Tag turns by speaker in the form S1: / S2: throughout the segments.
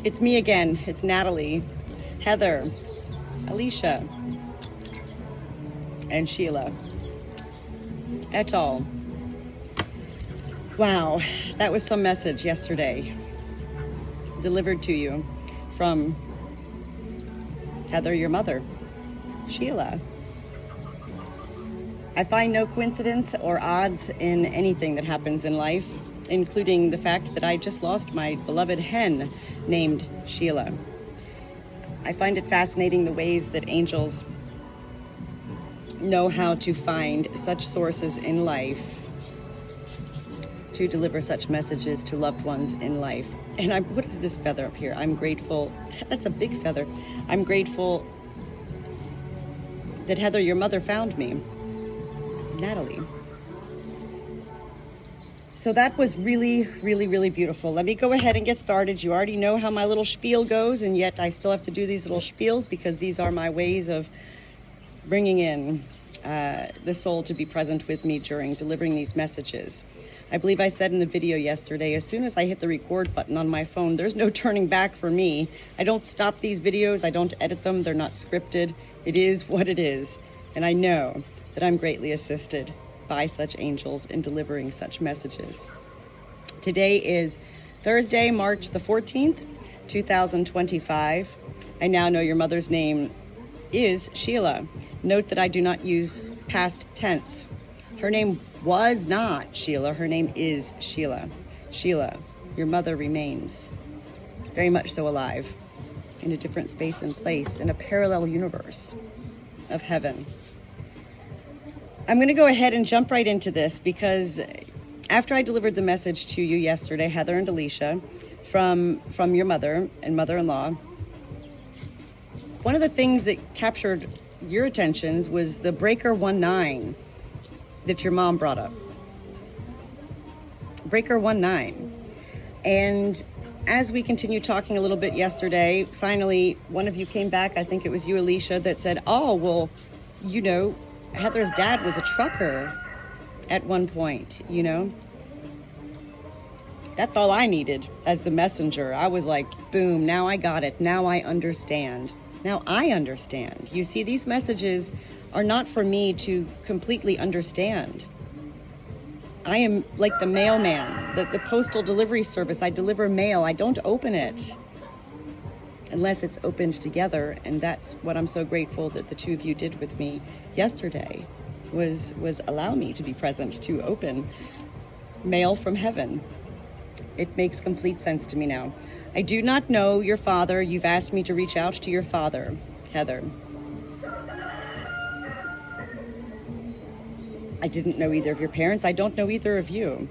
S1: It's me again. It's Natalie, Heather, Alicia, and Sheila et al. Wow, that was some message yesterday delivered to you from Heather, your mother, Sheila. I find no coincidence or odds in anything that happens in life, including the fact that I just lost my beloved hen named Sheila. I find it fascinating the ways that angels know how to find such sources in life to deliver such messages to loved ones in life. And what is this feather up here? I'm grateful. That's a big feather. I'm grateful that Heather, your mother, found me. Natalie. So that was really, really, really beautiful. Let me go ahead and get started. You already know how my little spiel goes, and yet I still have to do these little spiels because these are my ways of bringing in the soul to be present with me during delivering these messages. I believe I said in the video yesterday, as soon as I hit the record button on my phone, there's no turning back for me. I don't stop these videos. I don't edit them. They're not scripted. It is what it is. And I know that I'm greatly assisted by such angels in delivering such messages. Today is Thursday, March the 14th, 2025. I now know your mother's name is Sheila. Note that I do not use past tense. Her name was not Sheila. Her name is Sheila. Sheila, your mother remains very much so alive in a different space and place, in a parallel universe of heaven. I'm going to go ahead and jump right into this because after I delivered the message to you yesterday, Heather and Alicia, from your mother and mother-in-law, one of the things that captured your attentions was the breaker 19 that your mom brought up. Breaker 19. And as we continued talking a little bit yesterday, finally, one of you came back, I think it was you, Alicia, that said, oh, well, you know, Heather's dad was a trucker at one point, you know. That's all I needed as the messenger. I was like, boom, now I got it. Now I understand. Now I understand. You see, these messages are not for me to completely understand. I am like the mailman, the postal delivery service. I deliver mail. I don't open it unless it's opened together. And that's what I'm so grateful that the two of you did with me yesterday, was allow me to be present to open mail from heaven. It makes complete sense to me now. I do not know your father. You've asked me to reach out to your father, Heather. I didn't know either of your parents. I don't know either of you.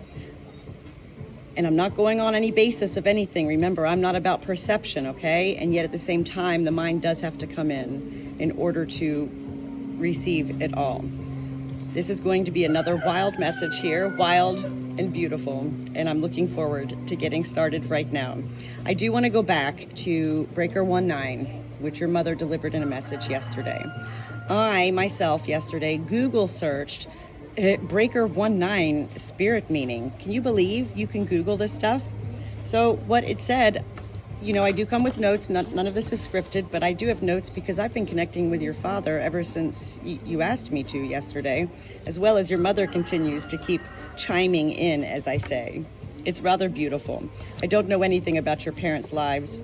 S1: And I'm not going on any basis of anything. Remember, I'm not about perception, okay? And yet at the same time, the mind does have to come in order to receive it all. This is going to be another wild message here, wild and beautiful. And I'm looking forward to getting started right now. I do want to go back to breaker 19, which your mother delivered in a message yesterday. I, myself, yesterday, Google searched breaker 19 spirit meaning. Can you believe you can Google this stuff? So what it said, you know, I do come with notes. None of this is scripted, but I do have notes because I've been connecting with your father ever since you asked me to yesterday, as well as your mother continues to keep chiming in, as I say. It's rather beautiful. I don't know anything about your parents' lives.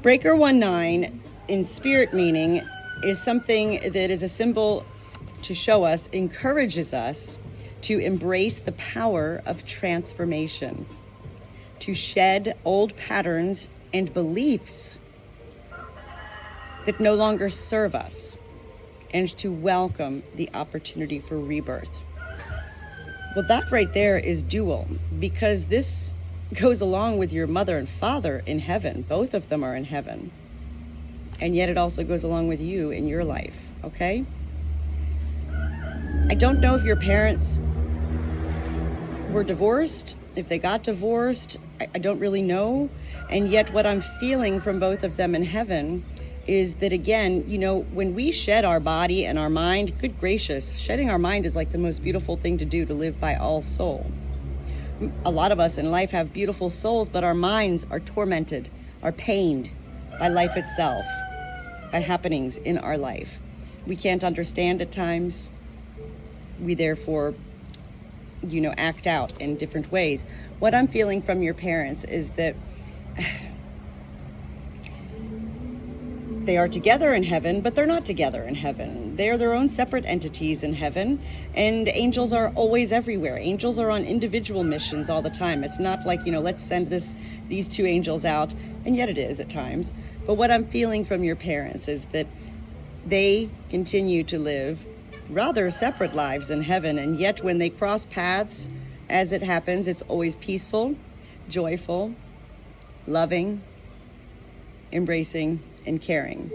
S1: Breaker 19 in spirit meaning is something that is a symbol to show us, encourages us to embrace the power of transformation, to shed old patterns and beliefs that no longer serve us, and to welcome the opportunity for rebirth. Well, that right there is dual, because this goes along with your mother and father in heaven. Both of them are in heaven. And yet it also goes along with you in your life, okay? I don't know if your parents were divorced, if they got divorced, I don't really know. And yet what I'm feeling from both of them in heaven is that, again, you know, when we shed our body and our mind, good gracious, shedding our mind is like the most beautiful thing to do, to live by all soul. A lot of us in life have beautiful souls, but our minds are tormented are pained by life itself, by happenings in our life. We can't understand at times. We therefore, act out in different ways. What I'm feeling from your parents is that they are together in heaven, but they're not together in heaven. They're their own separate entities in heaven, and angels are always everywhere. Angels are on individual missions all the time. It's not like, let's send these two angels out, and yet it is at times. But what I'm feeling from your parents is that they continue to live rather separate lives in heaven, and yet when they cross paths, as it happens, it's always peaceful, joyful, loving, embracing, and caring.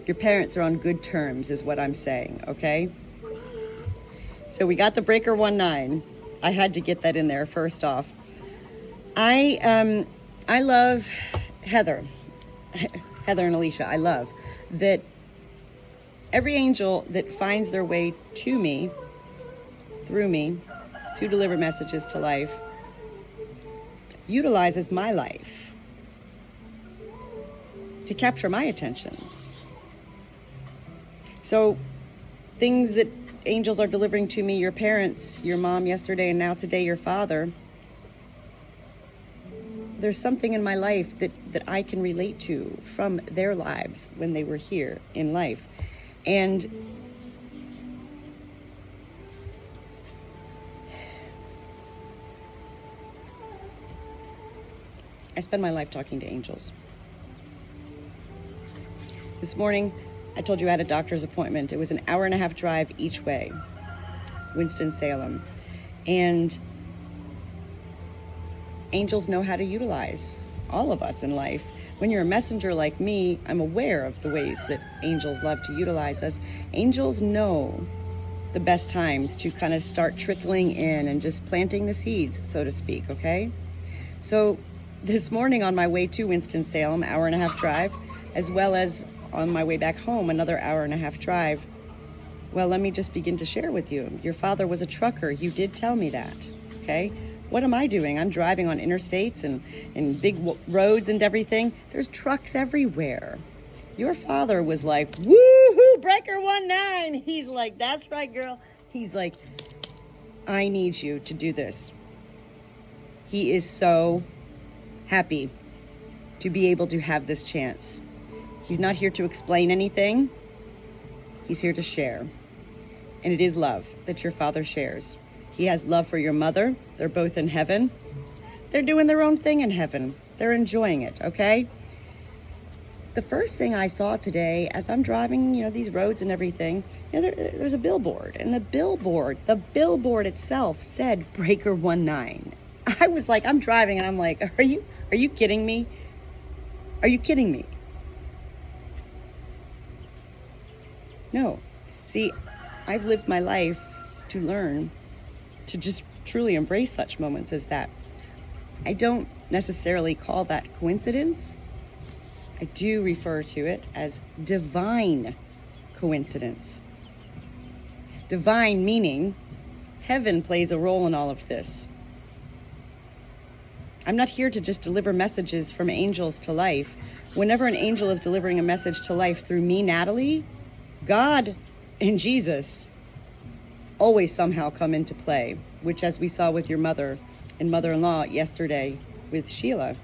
S1: Your parents are on good terms is what I'm saying, okay? So we got the breaker 1-9. I had to get that in there first off. I love Heather and Alicia. I love that every angel that finds their way to me, through me, to deliver messages to life, utilizes my life to capture my attentions. So things that angels are delivering to me, your parents, your mom yesterday, and now today your father, there's something in my life that I can relate to from their lives when they were here in life. And I spend my life talking to angels. This morning, I told you I had a doctor's appointment. It was an 1.5-hour drive each way, Winston-Salem. And angels know how to utilize all of us in life. When you're a messenger like me, I'm aware of the ways that angels love to utilize us. Angels know the best times to kind of start trickling in and just planting the seeds, so to speak, okay? So this morning on my way to Winston-Salem, 1.5-hour drive, as well as on my way back home, another 1.5-hour drive. Well, let me just begin to share with you. Your father was a trucker. You did tell me that, okay? What am I doing? I'm driving on interstates and big roads and everything. There's trucks everywhere. Your father was like, woohoo, breaker 1-9. He's like, that's right, girl. He's like, I need you to do this. He is so happy to be able to have this chance. He's not here to explain anything. He's here to share. And it is love that your father shares. He has love for your mother. They're both in heaven. They're doing their own thing in heaven. They're enjoying it, okay? The first thing I saw today as I'm driving, these roads and everything, there's a billboard. And the billboard itself said breaker 1-9. I was like, I'm driving and I'm like, are you kidding me? Are you kidding me? No. See, I've lived my life to learn to just truly embrace such moments as that. I don't necessarily call that coincidence. I do refer to it as divine coincidence. Divine meaning heaven plays a role in all of this. I'm not here to just deliver messages from angels to life. Whenever an angel is delivering a message to life through me, Natalie, God and Jesus always somehow come into play, which, as we saw with your mother and mother-in-law yesterday with Sheila,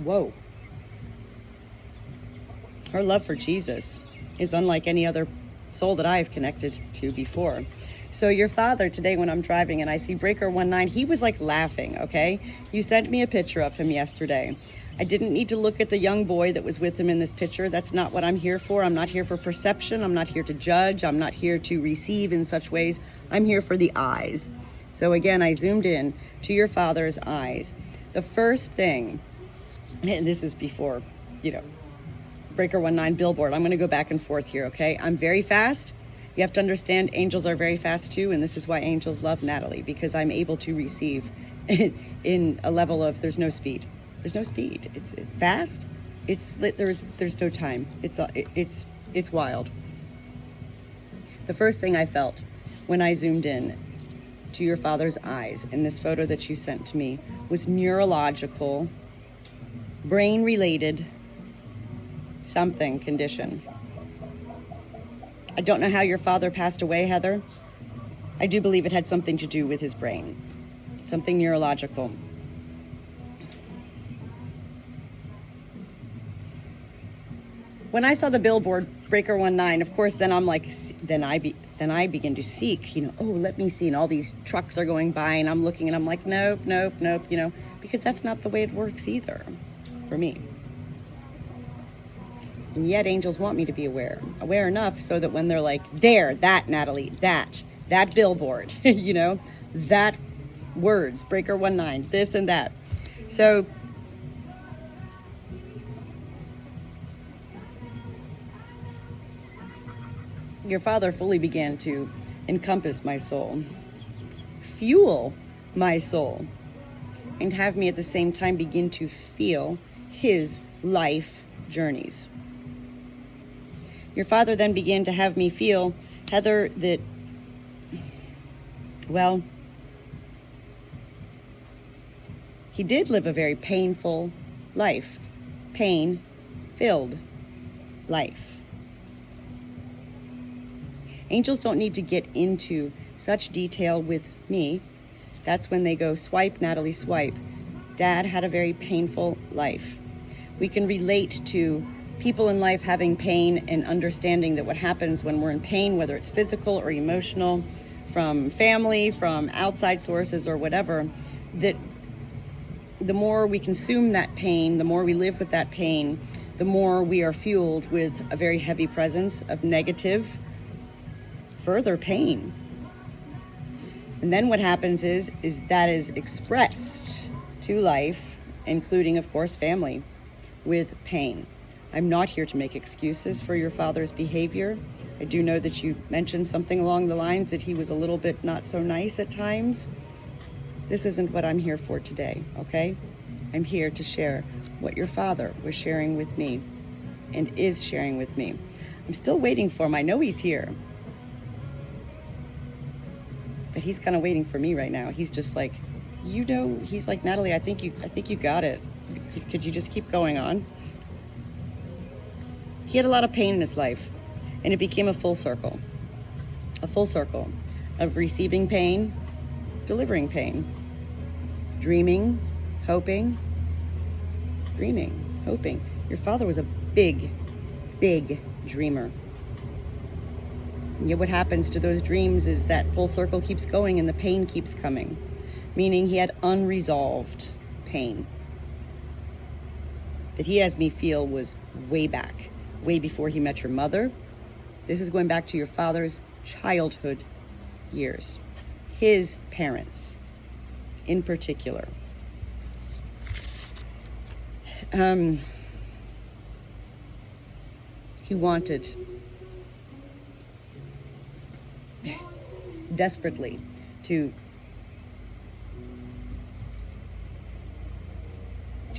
S1: whoa. Her love for Jesus is unlike any other soul that I've connected to before. So your father today, when I'm driving and I see breaker 1-9, he was like laughing, okay? You sent me a picture of him yesterday. I didn't need to look at the young boy that was with him in this picture. That's not what I'm here for. I'm not here for perception. I'm not here to judge. I'm not here to receive in such ways. I'm here for the eyes. So again, I zoomed in to your father's eyes. The first thing, and this is before, breaker 1-9 billboard. I'm going to go back and forth here, okay? I'm very fast. You have to understand angels are very fast too, and this is why angels love Natalie, because I'm able to receive in a level of there's no speed. There's no speed. It's fast. There's no time. It's wild. The first thing I felt when I zoomed in to your father's eyes in this photo that you sent to me was neurological brain-related something condition. I don't know how your father passed away, Heather. I do believe it had something to do with his brain, something neurological. When I saw the billboard, Breaker 19, of course, then I'm like, then I begin to seek, oh, let me see. And all these trucks are going by and I'm looking and I'm like, nope, because that's not the way it works either for me. And yet angels want me to be aware enough so that when they're like, there, that, Natalie, that billboard, that words, Breaker 19, this and that. So your father fully began to encompass my soul, fuel my soul, and have me at the same time begin to feel his life journeys. Your father then began to have me feel, Heather, that, well, he did live a very painful life, pain-filled life. Angels don't need to get into such detail with me. That's when they go, swipe, Natalie, swipe. Dad had a very painful life. We can relate to people in life having pain and understanding that what happens when we're in pain, whether it's physical or emotional, from family, from outside sources or whatever, that the more we consume that pain, the more we live with that pain, the more we are fueled with a very heavy presence of negative, further pain. And then what happens is that is expressed to life, including, of course, family, with pain. I'm not here to make excuses for your father's behavior. I do know that you mentioned something along the lines that he was a little bit not so nice at times. This isn't what I'm here for today, okay? I'm here to share what your father was sharing with me and is sharing with me. I'm still waiting for him. I know he's here. But he's kind of waiting for me right now. He's just like, he's like, Natalie, I think you got it. Could you just keep going on? He had a lot of pain in his life, and it became a full circle of receiving pain, delivering pain, dreaming, hoping. Your father was a big dreamer. And yet what happens to those dreams is that full circle keeps going and the pain keeps coming, meaning he had unresolved pain that he has me feel was way back, way before he met your mother. This is going back to your father's childhood years, his parents in particular. He wanted desperately to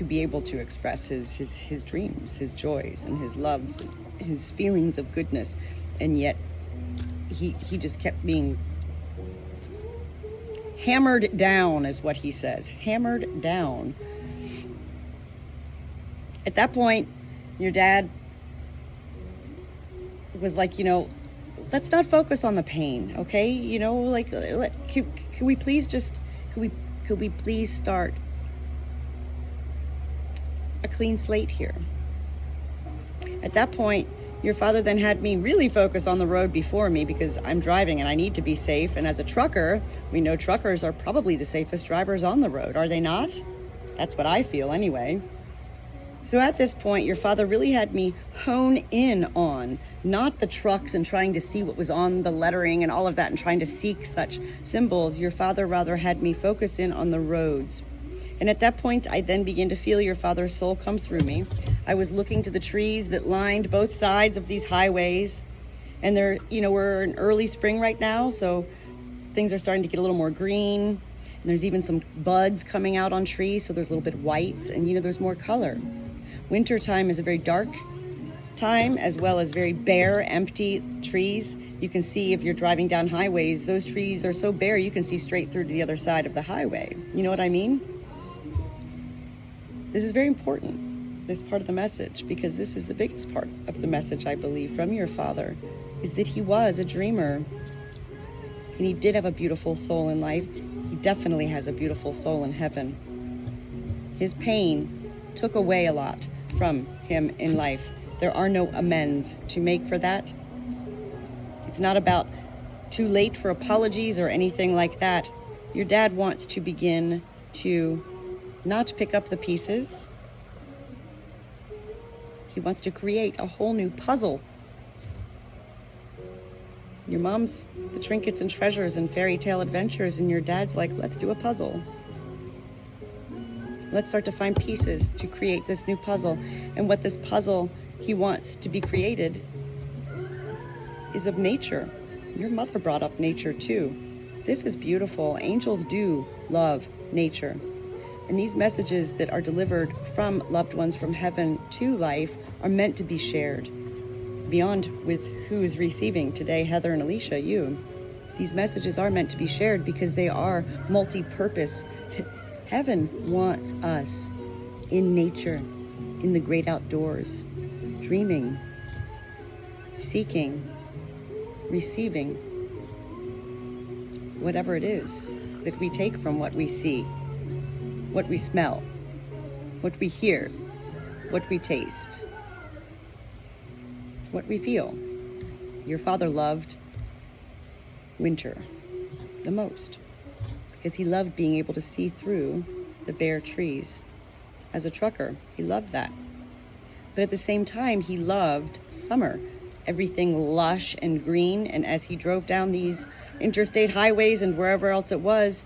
S1: be able to express his dreams, his joys, and his loves, and his feelings of goodness, and yet he just kept being hammered down, is what he says, hammered down. At that point, your dad was like, let's not focus on the pain, okay? Can we please start a clean slate here? At that point, your father then had me really focus on the road before me because I'm driving and I need to be safe. And as a trucker, we know truckers are probably the safest drivers on the road, are they not? That's what I feel anyway. So at this point, your father really had me hone in on not the trucks and trying to see what was on the lettering and all of that and trying to seek such symbols. Your father rather had me focus in on the roads. And at that point, I then began to feel your father's soul come through me. I was looking to the trees that lined both sides of these highways. And they're, we're in early spring right now, so things are starting to get a little more green. And there's even some buds coming out on trees, so there's a little bit whites, and there's more color. Winter time is a very dark time, as well as very bare, empty trees. You can see if you're driving down highways, those trees are so bare you can see straight through to the other side of the highway. You know what I mean? This is very important. this part of the message, because this is the biggest part of the message, I believe, from your father, is that he was a dreamer. And he did have a beautiful soul in life. He definitely has a beautiful soul in heaven. His pain took away a lot from him in life. There are no amends to make for that. It's not about too late for apologies or anything like that. Your dad wants to begin to not pick up the pieces. He wants to create a whole new puzzle. Your mom's the trinkets and treasures and fairy tale adventures, and your dad's like, let's do a puzzle. Let's start to find pieces to create this new puzzle. And what this puzzle he wants to be created is of nature. Your mother brought up nature too. This is beautiful. Angels do love nature. And these messages that are delivered from loved ones from heaven to life are meant to be shared. Beyond with who is receiving today, Heather and Alicia, you. These messages are meant to be shared because they are multi-purpose. Heaven wants us in nature, in the great outdoors, dreaming, seeking, receiving, whatever it is that we take from what we see, what we smell, what we hear, what we taste, what we feel. Your father loved winter the most because he loved being able to see through the bare trees. As a trucker, he loved that. But at the same time, he loved summer, everything lush and green. And as he drove down these interstate highways and wherever else it was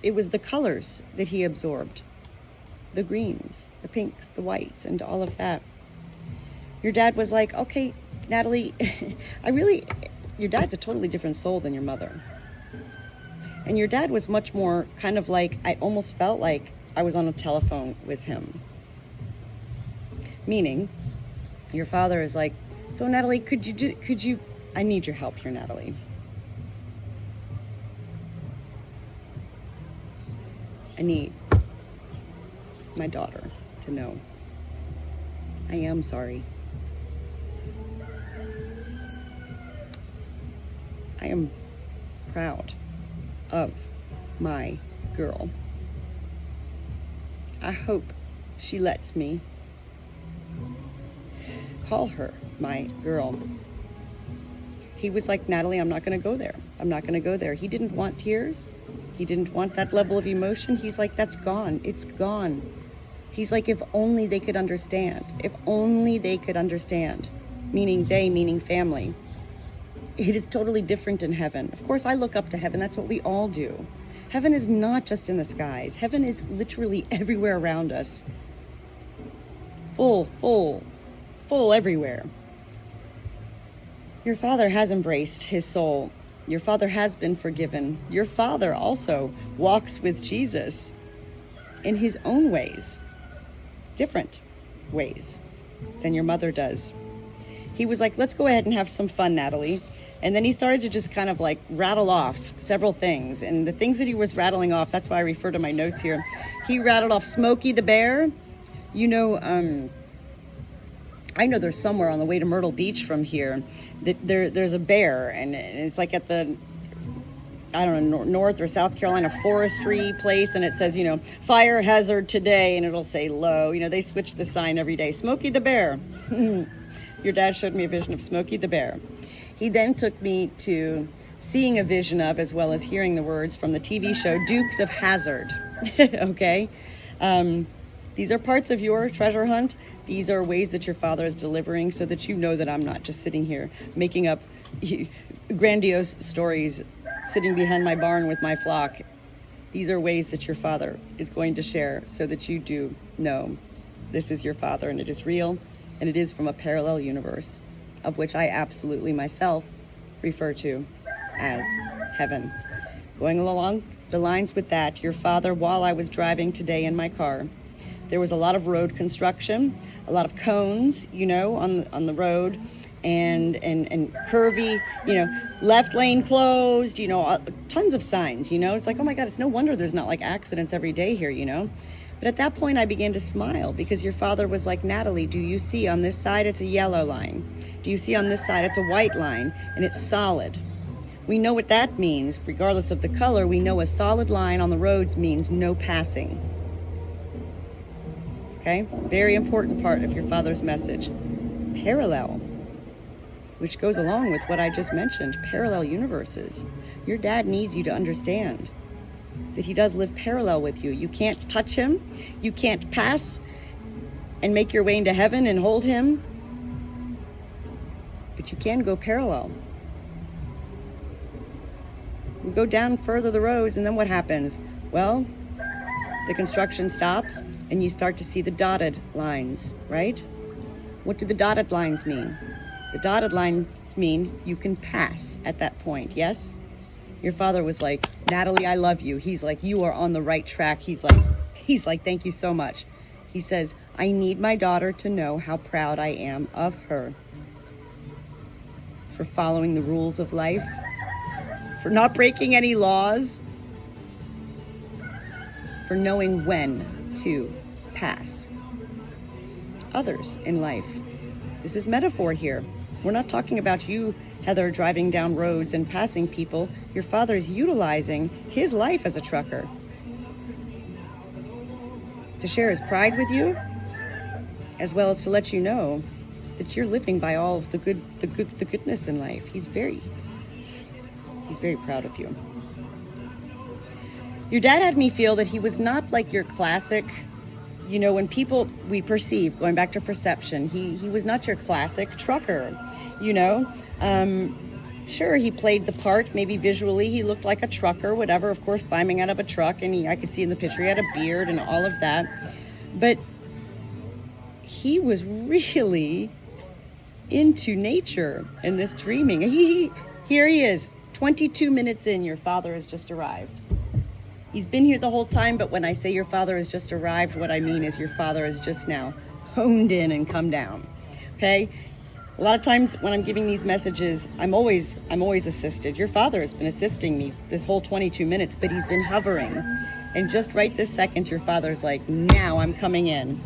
S1: the colors that he absorbed. The greens, the pinks, the whites, and all of that. Your dad was like, okay, Natalie, your dad's a totally different soul than your mother. And your dad was much more kind of like, I almost felt like I was on a telephone with him. Meaning, your father is like, so Natalie, I need your help here, Natalie. I need my daughter to know I am sorry. I am proud of my girl. I hope she lets me call her my girl. He was like, Natalie, I'm not going to go there. I'm not going to go there. He didn't want tears. He didn't want that level of emotion. He's like, that's gone. It's gone. He's like, if only they could understand. If only they could understand. Meaning they, meaning family. It is totally different in heaven. Of course, I look up to heaven. That's what we all do. Heaven is not just in the skies. Heaven is literally everywhere around us. Full everywhere. Your father has embraced his soul. Your father has been forgiven. Your father also walks with Jesus in his own ways, different ways than your mother does. He was like, let's go ahead and have some fun, Natalie. And then he started to just kind of like rattle off several things. And the things that he was rattling off, that's why I refer to my notes here. He rattled off Smokey the Bear. You know, I know there's somewhere on the way to Myrtle Beach from here that there's a bear, and it's like at the, I don't know, North or South Carolina forestry place, and it says, you know, fire hazard today, and it'll say low. You know, they switch the sign every day. Smokey the Bear. Your dad showed me a vision of Smokey the Bear. He then took me to seeing a vision of, as well as hearing the words from the TV show Dukes of Hazzard. Okay? These are parts of your treasure hunt. These are ways that your father is delivering so that you know that I'm not just sitting here making up grandiose stories, sitting behind my barn with my flock. These are ways that your father is going to share so that you do know this is your father, and it is real, and it is from a parallel universe, of which I absolutely myself refer to as heaven. Going along the lines with that, your father, while I was driving today in my car, there was a lot of road construction, a lot of cones, you know, on the road, and curvy, you know, left lane closed, you know, tons of signs, you know. It's like, oh my God, it's no wonder there's not like accidents every day here, you know. But at that point, I began to smile because your father was like, Natalie, do you see on this side it's a yellow line? Do you see on this side it's a white line and it's solid? We know what that means. Regardless of the color, we know a solid line on the roads means no passing. Okay? Very important part of your father's message. Parallel, which goes along with what I just mentioned, parallel universes. Your dad needs you to understand that he does live parallel with you. You can't touch him. You can't pass and make your way into heaven and hold him. But you can go parallel. You go down further the roads, and then what happens? Well, the construction stops, and you start to see the dotted lines, right? What do the dotted lines mean? The dotted lines mean you can pass at that point, yes? Your father was like, Natalie, I love you. He's like, you are on the right track. He's like, thank you so much. He says, I need my daughter to know how proud I am of her for following the rules of life, for not breaking any laws, for knowing when to pass others in life. This is metaphor here. We're not talking about you, Heather, driving down roads and passing people. Your father is utilizing his life as a trucker to share his pride with you, as well as to let you know that you're living by all of the goodness in life. He's very proud of you. Your dad had me feel that he was not like your classic, you know, when people, we perceive, going back to perception, he was not your classic trucker, you know. Sure, he played the part, maybe visually, he looked like a trucker, whatever, of course, climbing out of a truck, and I could see in the picture he had a beard and all of that. But he was really into nature and this dreaming. Here he is, 22 minutes in, your father has just arrived. He's been here the whole time, but when I say your father has just arrived, what I mean is your father has just now honed in and come down, okay? A lot of times when I'm giving these messages, I'm always assisted. Your father has been assisting me this whole 22 minutes, but he's been hovering. And just right this second, your father's like, now I'm coming in.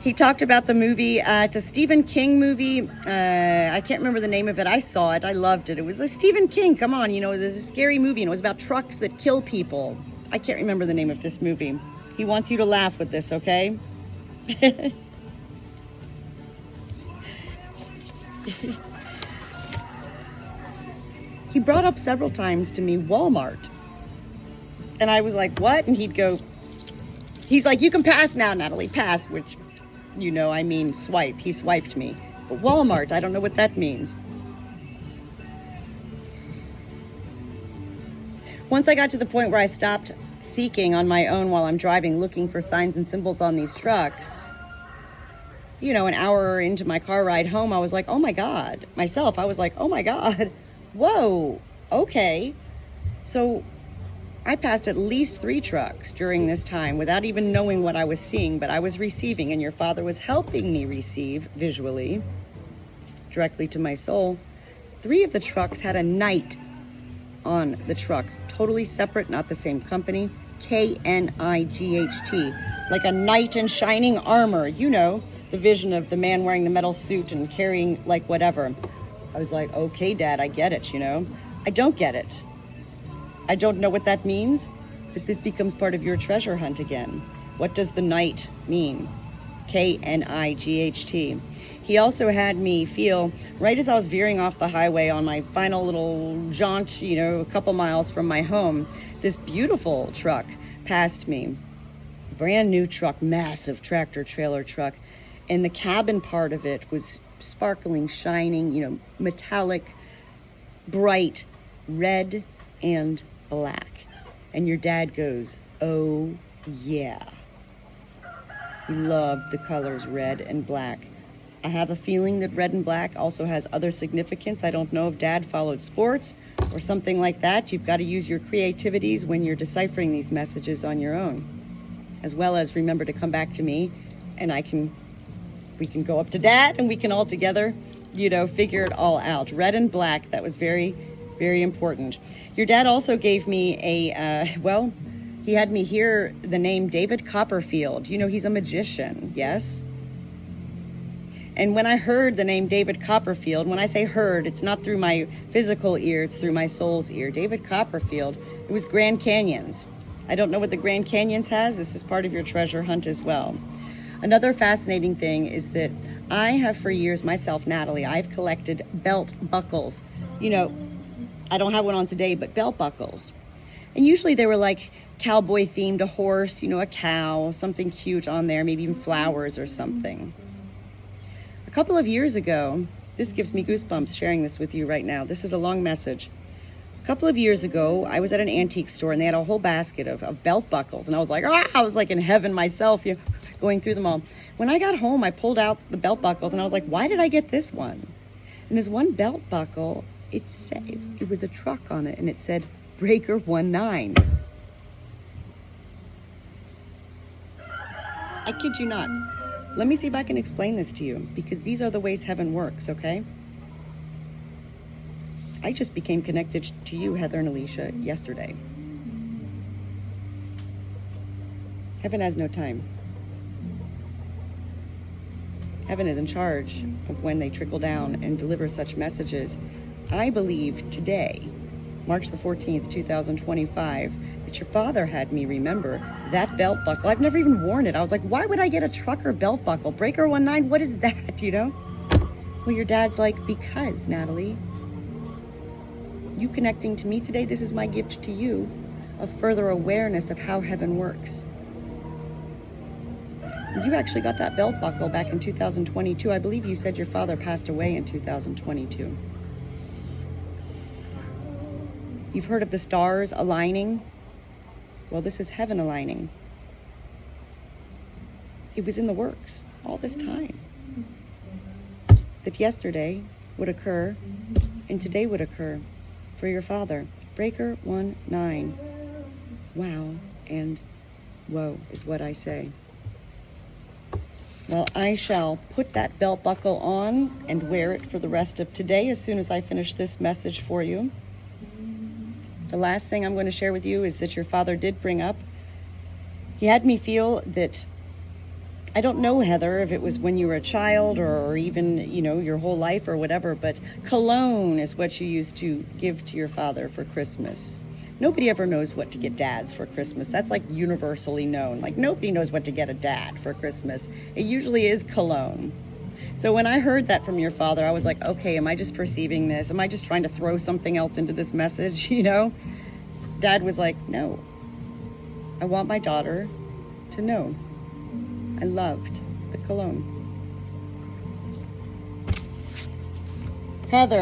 S1: He talked about the movie, it's a Stephen King movie. I can't remember the name of it. I saw it, I loved it. It was a Stephen King, come on, you know, it was a scary movie and it was about trucks that kill people. I can't remember the name of this movie. He wants you to laugh with this, okay? He brought up several times to me Walmart. And I was like, what? And he's like, you can pass now, Natalie, pass, which, you know, I mean swipe. He swiped me. But Walmart, I don't know what that means. Once I got to the point where I stopped seeking on my own while I'm driving, looking for signs and symbols on these trucks, you know, an hour into my car ride home, I was like, oh my God. Myself, I was like, oh my God. Whoa, okay. So I passed at least 3 trucks during this time without even knowing what I was seeing, but I was receiving, and your father was helping me receive visually, directly to my soul. 3 of the trucks had a knight on the truck, totally separate, not the same company, K-N-I-G-H-T, like a knight in shining armor, you know, the vision of the man wearing the metal suit and carrying like whatever. I was like, okay, Dad, I get it, you know. I don't get it. I don't know what that means, but this becomes part of your treasure hunt again. What does the knight mean? K-N-I-G-H-T. He also had me feel, right as I was veering off the highway on my final little jaunt, you know, a couple miles from my home, this beautiful truck passed me. Brand new truck, massive tractor trailer truck. And the cabin part of it was sparkling, shining, you know, metallic, bright, red and black. And your dad goes, oh yeah. He loved the colors red and black. I have a feeling that red and black also has other significance. I don't know if Dad followed sports or something like that. You've got to use your creativities when you're deciphering these messages on your own. As well as remember to come back to me, and we can go up to Dad and we can all together, you know, figure it all out. Red and black, that was very, very important. Your dad also gave me a, He had me hear the name David Copperfield. You know, he's a magician, yes? And when I heard the name David Copperfield, when I say heard, it's not through my physical ear, it's through my soul's ear. David Copperfield, it was Grand Canyons. I don't know what the Grand Canyons has. This is part of your treasure hunt as well. Another fascinating thing is that I have for years, myself, Natalie, I've collected belt buckles. You know, I don't have one on today, but belt buckles. And usually they were like cowboy themed, a horse, you know, a cow, something cute on there, maybe even flowers or something. A couple of years ago, this gives me goosebumps sharing this with you right now. This is a long message. A couple of years ago, I was at an antique store and they had a whole basket of belt buckles. And I was like, I was like in heaven myself, you know, going through them all. When I got home, I pulled out the belt buckles and I was like, why did I get this one? And there's one belt buckle, it was a truck on it and it said Breaker 19. I kid you not. Let me see if I can explain this to you, because these are the ways heaven works, okay? I just became connected to you, Heather and Alicia, yesterday. Heaven has no time. Heaven is in charge of when they trickle down and deliver such messages. I believe today, March the 14th, 2025, that your father had me remember that belt buckle. I've never even worn it. I was like, why would I get a trucker belt buckle? Breaker 19, what is that, you know? Well, your dad's like, because, Natalie, you connecting to me today, this is my gift to you of further awareness of how heaven works. You actually got that belt buckle back in 2022. I believe you said your father passed away in 2022. You've heard of the stars aligning? Well, this is heaven aligning. It was in the works all this time. That yesterday would occur and today would occur for your father. Breaker 19. Wow and whoa is what I say. Well, I shall put that belt buckle on and wear it for the rest of today as soon as I finish this message for you. The last thing I'm going to share with you is that your father did bring up, he had me feel that, I don't know, Heather, if it was when you were a child or even, you know, your whole life or whatever, but cologne is what you used to give to your father for Christmas. Nobody ever knows what to get dads for Christmas. That's like universally known. Like nobody knows what to get a dad for Christmas. It usually is cologne. So when I heard that from your father, I was like, okay, am I just perceiving this? Am I just trying to throw something else into this message, you know? Dad was like, no, I want my daughter to know I loved the cologne. Heather,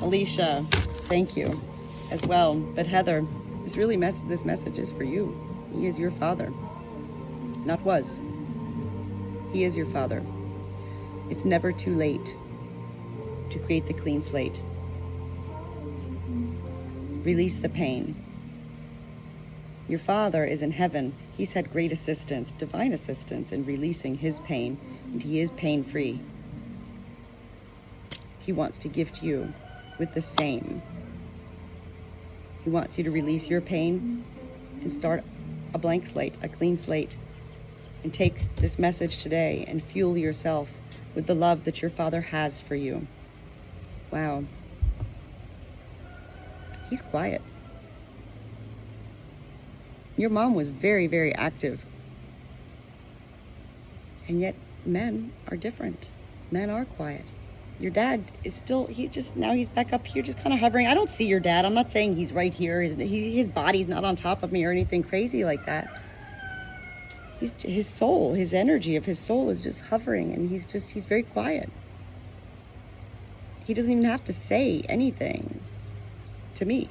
S1: Alicia, thank you as well. But Heather, this message is for you. He is your father. Not was. He is your father. It's never too late to create the clean slate. Release the pain. Your father is in heaven. He's had great assistance, divine assistance in releasing his pain, and he is pain-free. He wants to gift you with the same. He wants you to release your pain and start a blank slate, a clean slate, and take this message today and fuel yourself with the love that your father has for you. Wow. He's quiet. Your mom was very, very active. And yet men are different. Men are quiet. Your dad is still, now he's back up here just kind of hovering. I don't see your dad. I'm not saying he's right here. His body's not on top of me or anything crazy like that. His soul, his energy of his soul is just hovering, and he's very quiet. He doesn't even have to say anything to me.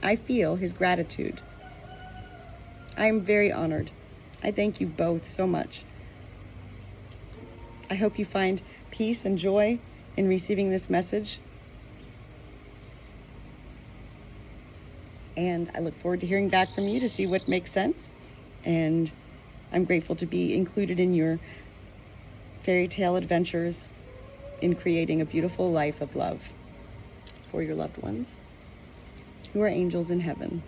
S1: I feel his gratitude. I am very honored. I thank you both so much. I hope you find peace and joy in receiving this message. And I look forward to hearing back from you to see what makes sense. And I'm grateful to be included in your fairy tale adventures in creating a beautiful life of love for your loved ones. who are angels in heaven.